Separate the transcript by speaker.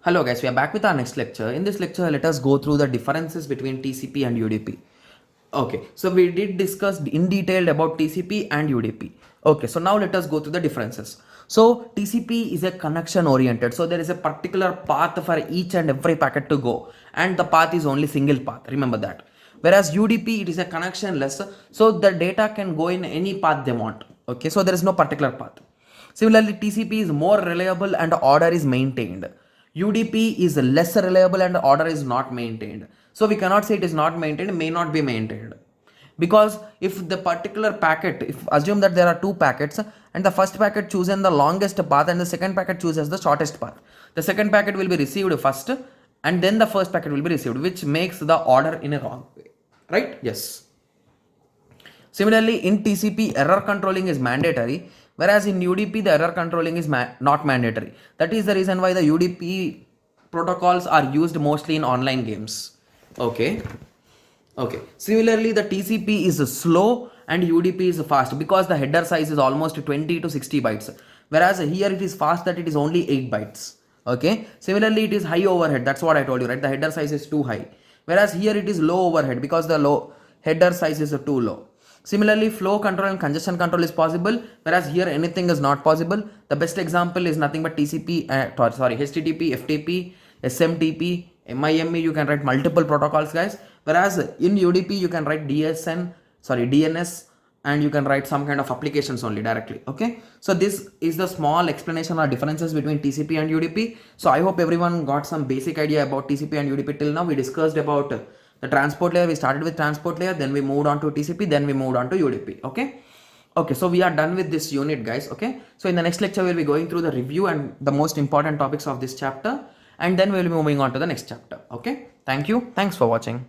Speaker 1: Hello guys, we are back with our next lecture. In this lecture, let us go through the differences between TCP and UDP. Okay, so we did discuss in detail about TCP and UDP. Okay, so now let us go through the differences. So TCP is a connection oriented. So there is a particular path for each and every packet to go, and the path is only single path. Remember that. Whereas UDP, it is a connectionless, so the data can go in any path they want. Okay, so there is no particular path. Similarly, TCP is more reliable and order is maintained. UDP is less reliable and order is not maintained. So we cannot say it is not maintained, may not be maintained. Because if the particular packet, if assume that there are two packets and the first packet chooses the longest path and the second packet chooses the shortest path. The second packet will be received first and then the first packet will be received, which makes the order in a wrong way. Right? Yes. Similarly, in TCP, error controlling is mandatory, whereas in UDP, the error controlling is not mandatory. That is the reason why the UDP protocols are used mostly in online games. Okay. Okay. Similarly, the TCP is slow and UDP is fast because the header size is almost 20 to 60 bytes. Whereas here it is fast that it is only 8 bytes. Okay. Similarly, it is high overhead. That's what I told you, right? The header size is too high. Whereas here it is low overhead because the low header size is too low. Similarly, flow control and congestion control is possible, whereas here anything is not possible. The best example is nothing but TCP, HTTP, FTP, SMTP, MIME. You can write multiple protocols, guys. Whereas in UDP, you can write DNS, and you can write some kind of applications only directly. Okay. So this is the small explanation or differences between TCP and UDP. So I hope everyone got some basic idea about TCP and UDP till now. We discussed about the transport layer. We started with transport layer, then we moved on to TCP, then we moved on to UDP. Okay, so we are done with this unit, guys. Okay, so in the next lecture we'll be going through the review and the most important topics of this chapter, and then we'll be moving on to the next chapter. Okay, thank you, thanks for watching.